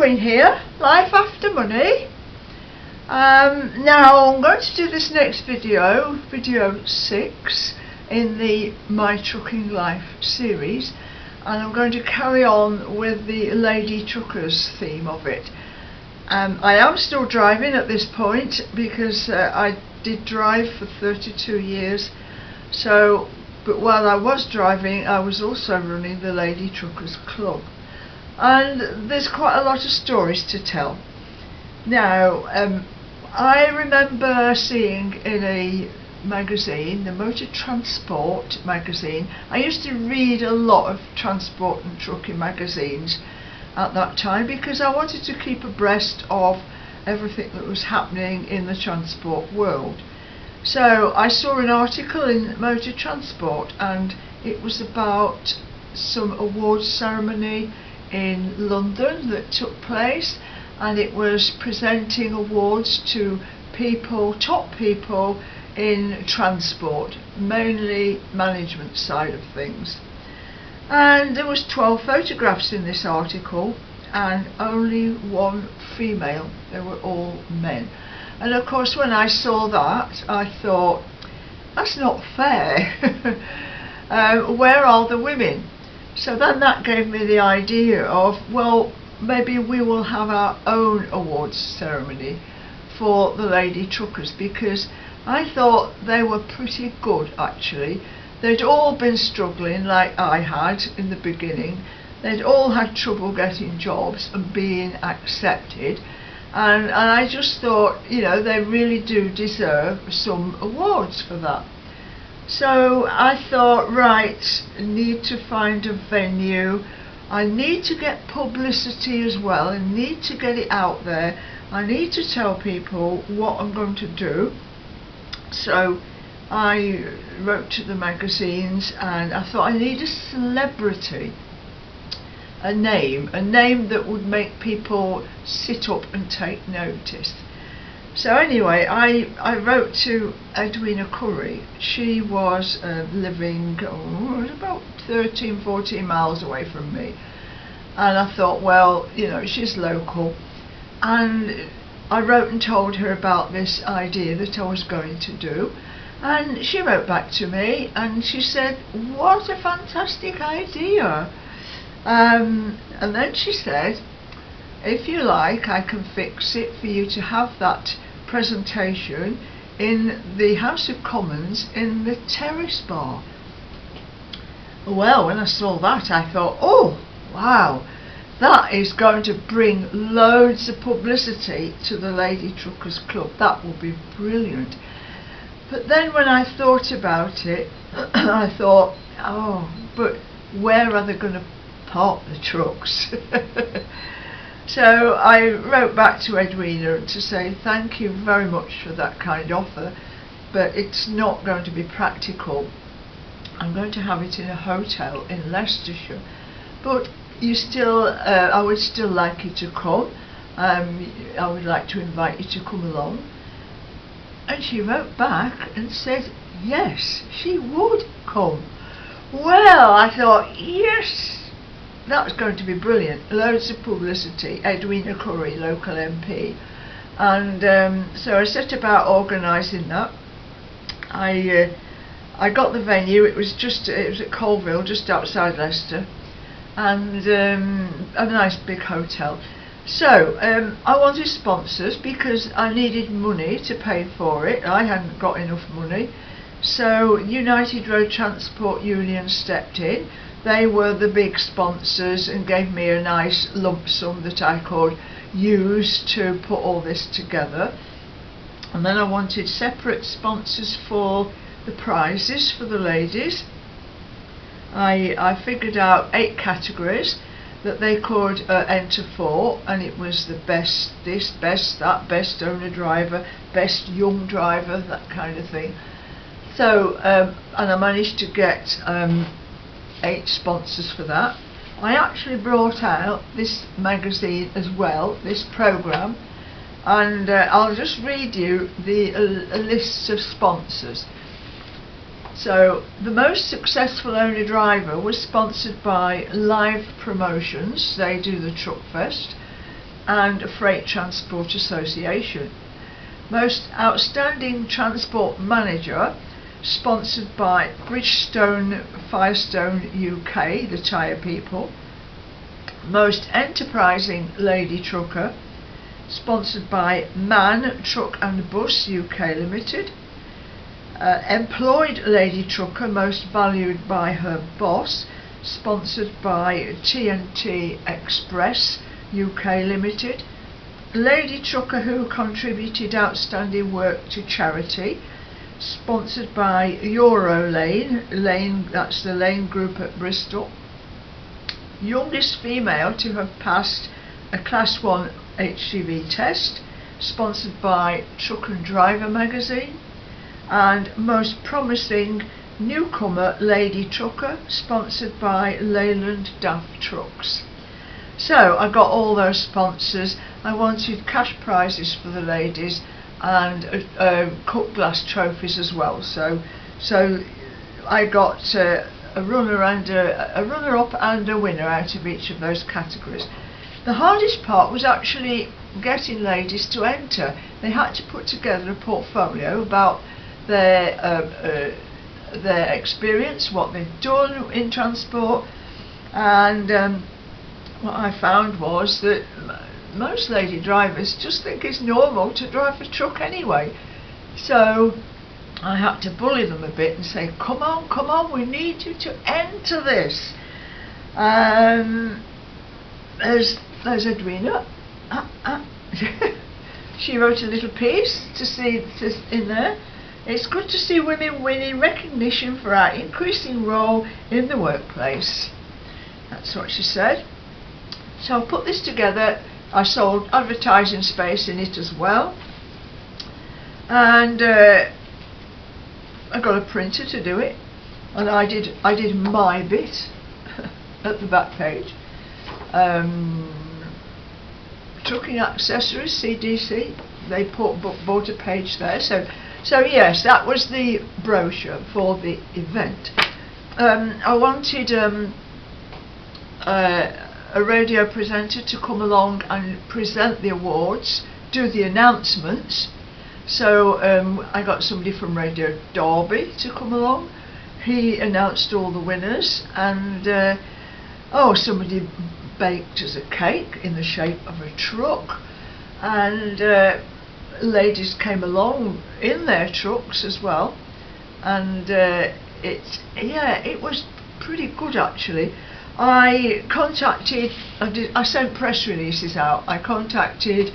Queen here, Life After Money. Now I'm going to do this next video, video 6 in the My Trucking Life series, and I'm going to carry on with the Lady Truckers theme of it. I am still driving at this point because I did drive for 32 years, but while I was driving I was also running the Lady Truckers Club, and there's quite a lot of stories to tell. Now I remember seeing in a magazine, the Motor Transport magazine. I used to read a lot of transport and trucking magazines at that time because I wanted to keep abreast of everything that was happening in the transport world. So I saw an article in Motor Transport, and it was about some awards ceremony in London that took place, and it was presenting awards to people, top people in transport, mainly management side of things. And there was 12 photographs in this article and only one female. They were all men. And of course when I saw that I thought, that's not fair. Where are the women? So then that gave me the idea of, well, maybe we will have our own awards ceremony for the Lady Truckers, because I thought they were pretty good actually. They'd all been struggling like I had in the beginning. They'd all had trouble getting jobs and being accepted, and I just thought, you know, they really do deserve some awards for that. So I thought, right, I need to find a venue. I need to get publicity as well. I need to get it out there. I need to tell people what I'm going to do. So I wrote to the magazines and I thought, I need a celebrity, a name that would make people sit up and take notice. So anyway, I wrote to Edwina Curry. She was living about 13-14 miles away from me, and I thought, well, you know, she's local, and I wrote and told her about this idea that I was going to do, and she wrote back to me and she said, what a fantastic idea. And then she said, if you like, I can fix it for you to have that presentation in the House of Commons in the Terrace Bar. Well, when I saw that I thought, oh wow, that is going to bring loads of publicity to the Lady Truckers Club. That will be brilliant. But then when I thought about it, I thought, oh, but where are they going to park the trucks? So I wrote back to Edwina to say, thank you very much for that kind offer, but it's not going to be practical. I'm going to have it in a hotel in Leicestershire, but you still, I would still like you to come. I would like to invite you to come along. And she wrote back and said yes, she would come. Well, I thought, yes, that was going to be brilliant. Loads of publicity. Edwina Curry, local MP. And so I set about organising that. I got the venue. It was at Colville, just outside Leicester, and a nice big hotel. So I wanted sponsors because I needed money to pay for it. I hadn't got enough money, so United Road Transport Union stepped in. They were the big sponsors and gave me a nice lump sum that I could use to put all this together. And then I wanted separate sponsors for the prizes for the ladies. I figured out 8 categories that they could enter for, and it was the best this, best that, best owner driver, best young driver, that kind of thing. So and I managed to get 8 sponsors for that. I actually brought out this magazine as well, this programme, and I'll just read you the lists of sponsors. So the most successful owner driver was sponsored by Live Promotions. They do the Truck Fest. and Freight Transport Association. Most Outstanding Transport Manager, sponsored by Bridgestone Firestone UK, the tyre people. Most Enterprising Lady Trucker, sponsored by MAN Truck and Bus UK Limited. Employed Lady Trucker, most valued by her boss, sponsored by TNT Express UK Limited. Lady Trucker who contributed outstanding work to charity, sponsored by Eurolane, that's the Lane Group at Bristol. Youngest female to have passed a Class 1 HGV test, sponsored by Truck and Driver magazine. And most promising newcomer Lady Trucker, sponsored by Leyland DAF Trucks. So I got all those sponsors. I wanted cash prizes for the ladies and cut glass trophies as well. So I got a runner-up and a winner out of each of those categories. The hardest part was actually getting ladies to enter. They had to put together a portfolio about their experience, what they've done in transport, and what I found was that most lady drivers just think it's normal to drive a truck anyway. So I had to bully them a bit and say, come on, we need you to enter this. There's Edwina. She wrote a little piece in there. It's good to see women winning recognition for our increasing role in the workplace. That's what she said. So I put this together. I sold advertising space in it as well, and I got a printer to do it, and I did my bit at the back page. Trucking accessories, CDC. They bought a page there. So yes, that was the brochure for the event. I wanted a radio presenter to come along and present the awards, do the announcements. So I got somebody from Radio Derby to come along. He announced all the winners, and somebody baked us a cake in the shape of a truck, and ladies came along in their trucks as well, and it was pretty good actually. I sent press releases out. I contacted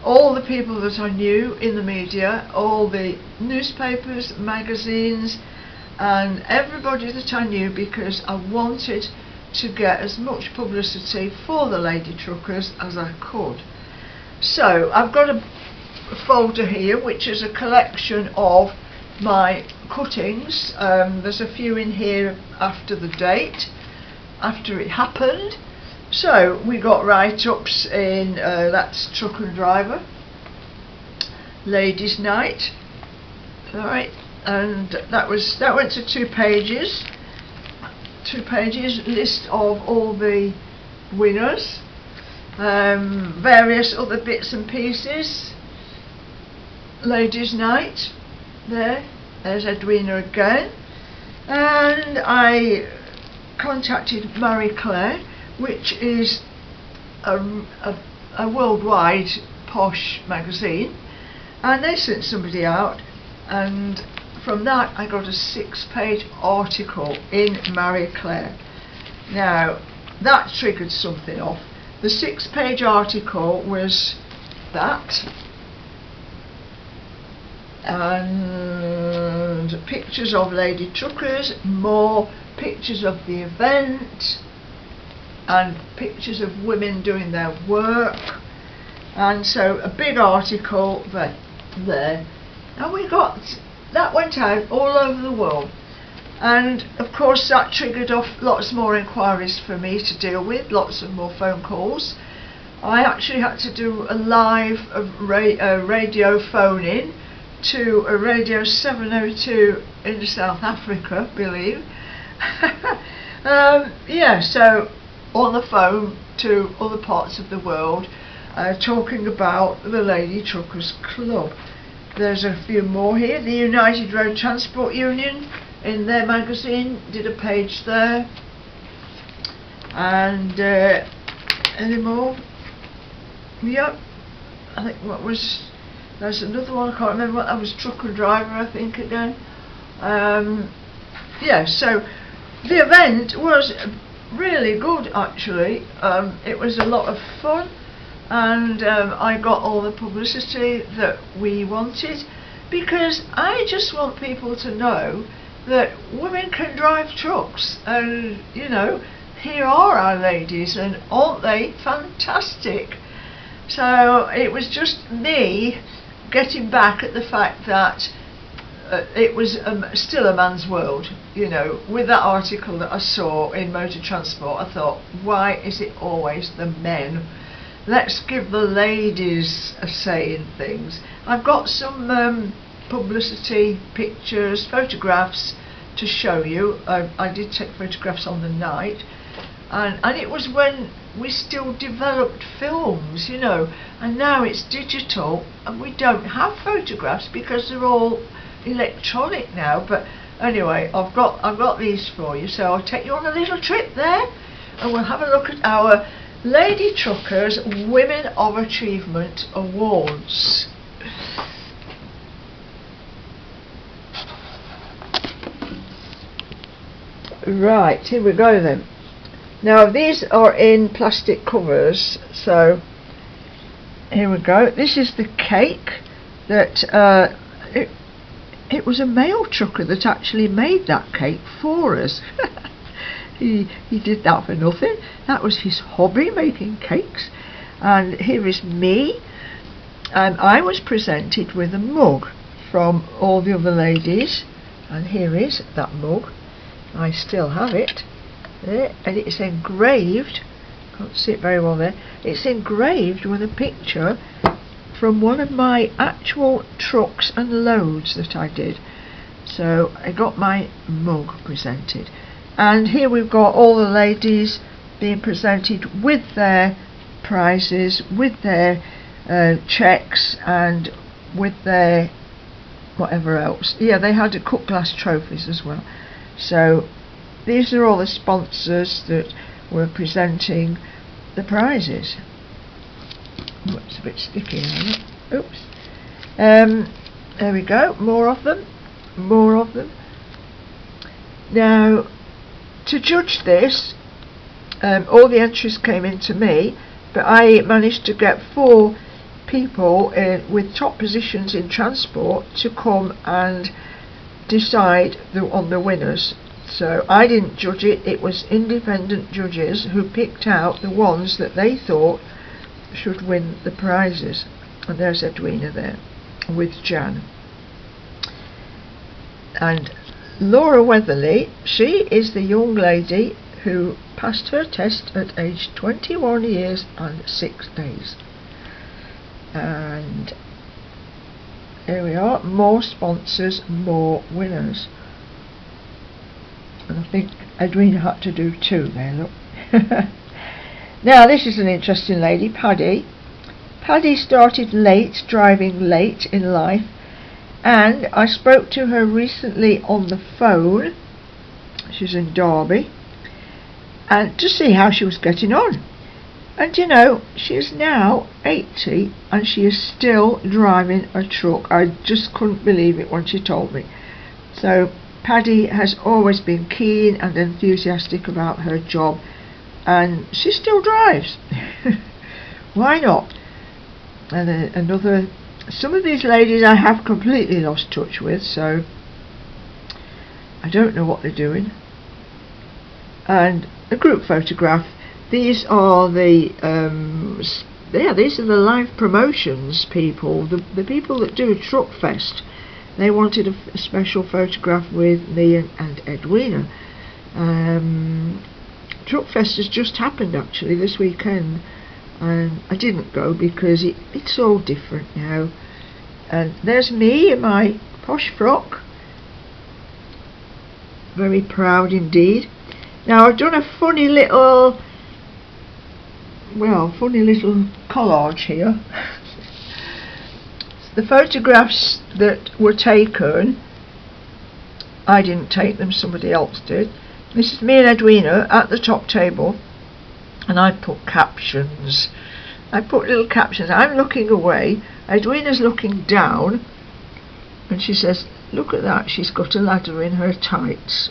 all the people that I knew in the media, all the newspapers, magazines, and everybody that I knew, because I wanted to get as much publicity for the lady truckers as I could. So I've got a folder here which is a collection of my cuttings. There's a few in here after the date, after it happened. So we got write-ups in that's Truck and Driver, Ladies' Night, alright, and that went to 2 pages. 2 pages, list of all the winners, various other bits and pieces. Ladies' Night, there's Edwina again, and I contacted Marie Claire, which is a worldwide posh magazine, and they sent somebody out, and from that I got a 6-page article in Marie Claire. Now that triggered something off. The 6-page article was that, and pictures of lady truckers, more pictures of the event, and pictures of women doing their work, and so a big article there. And we got that went out all over the world, and of course that triggered off lots more inquiries for me to deal with, lots of more phone calls. I actually had to do a live radio phone in to a Radio 702 in South Africa, believe. So on the phone to other parts of the world, talking about the Lady Truckers Club. There's a few more here. The United Road Transport Union, in their magazine, did a page there. And any more? Yep. I think there's another one, I can't remember what that was, Trucker Driver, I think, again. Yeah, so the event was really good, actually. It was a lot of fun, and I got all the publicity that we wanted, because I just want people to know that women can drive trucks, and you know, here are our ladies, and aren't they fantastic? So it was just me getting back at the fact that it was still a man's world, you know. With that article that I saw in Motor Transport, I thought, why is it always the men? Let's give the ladies a say in things. I've got some publicity pictures, photographs to show you. I did take photographs on the night, and it was when we still developed films, you know, and now it's digital and we don't have photographs because they're all electronic now. But anyway, I've got these for you, so I'll take you on a little trip there, and we'll have a look at our Lady Truckers Women of Achievement Awards. Right, here we go then. Now these are in plastic covers, so here we go. This is the cake that it was a male trucker that actually made that cake for us. he did that for nothing. That was his hobby, making cakes. And here is me, and I was presented with a mug from all the other ladies, and here is that mug. I still have it. And it's engraved, can't see it very well there, it's engraved with a picture from one of my actual trucks and loads that I did. So I got my mug presented, and here we've got all the ladies being presented with their prizes, with their cheques, and with their whatever else. Yeah, they had cut glass trophies as well. So these are all the sponsors that were presenting the prizes. Oh, it's a bit sticky now. Oops. There we go. More of them. More of them. Now, to judge this, all the entries came into me, but I managed to get 4 people with top positions in transport to come and decide on the winners. So I didn't judge it, it was independent judges who picked out the ones that they thought should win the prizes. And there's Edwina there with Jan. And Laura Weatherly, she is the young lady who passed her test at age 21 years and 6 days. And here we are, more sponsors, more winners. And I think Edwina had to do 2 there, look. Now this is an interesting lady, Paddy. Paddy started late, driving late in life, and I spoke to her recently on the phone. She's in Derby, and to see how she was getting on. And you know, she is now 80 and she is still driving a truck. I just couldn't believe it when she told me. So Paddy has always been keen and enthusiastic about her job, and she still drives. Why not? And some of these ladies I have completely lost touch with, so I don't know what they're doing. And a group photograph. These are the these are the live promotions people, the people that do a truck fest. They wanted a special photograph with me and Edwina. Truck Fest has just happened actually this weekend, and I didn't go because it's all different now. And there's me in my posh frock, very proud indeed. Now I've done a funny little well, funny little collage here. The photographs that were taken, I didn't take them, somebody else did. This is me and Edwina at the top table, and I put captions. I put little captions. I'm looking away, Edwina's looking down, and she says, look at that, she's got a ladder in her tights.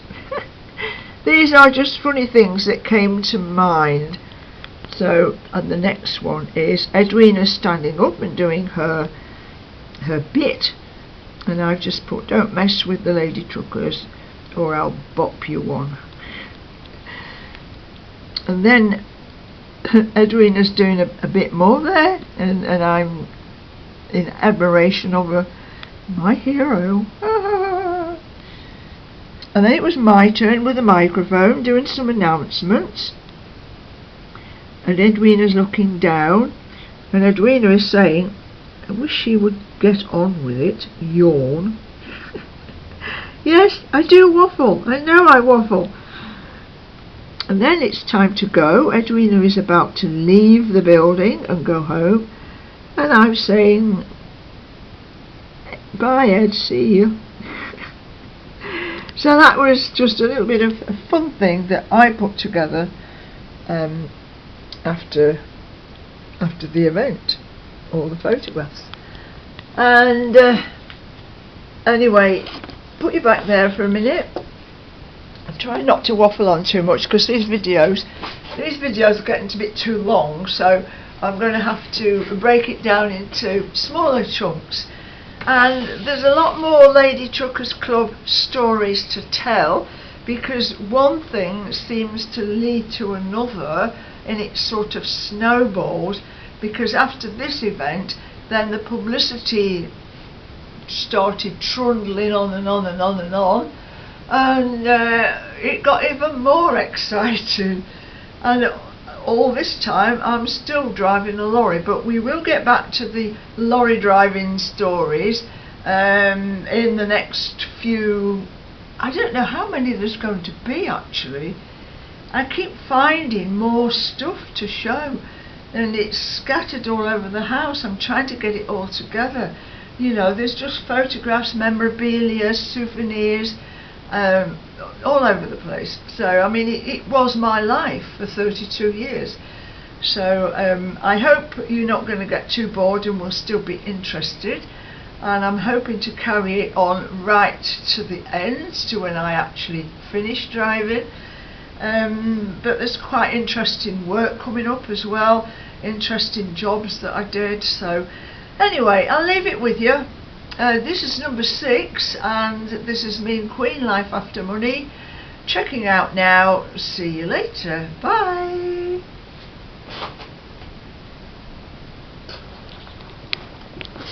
These are just funny things that came to mind. So, and the next one is Edwina standing up and doing her bit, and I've just put, don't mess with the lady truckers or I'll bop you one. And then Edwina's doing a bit more there, and I'm in admiration of her, my hero. And then it was my turn with the microphone doing some announcements, and Edwina's looking down, and Edwina is saying, I wish she would get on with it, yawn. Yes, I do waffle, I know I waffle. And then it's time to go. Edwina is about to leave the building and go home, and I'm saying, bye Ed, see you. So that was just a little bit of a fun thing that I put together after the event, all the photographs. And anyway, put you back there for a minute. I'm trying not to waffle on too much because these videos are getting a bit too long, so I'm going to have to break it down into smaller chunks. And there's a lot more Lady Truckers Club stories to tell, because one thing seems to lead to another, and it sort of snowballs, because after this event then the publicity started trundling on and on and on and on, and it got even more exciting. And all this time I'm still driving a lorry, but we will get back to the lorry driving stories in the next few, I don't know how many there's going to be actually. I keep finding more stuff to show, and it's scattered all over the house. I'm trying to get it all together. You know, there's just photographs, memorabilia, souvenirs, all over the place. So I mean, it was my life for 32 years. So I hope you're not going to get too bored and will still be interested, and I'm hoping to carry it on right to the end, to when I actually finish driving. But there's quite interesting work coming up as well, interesting jobs that I did. So anyway, I'll leave it with you. This is number 6, and this is me and Queen Life After Money checking out now. See you later. Bye.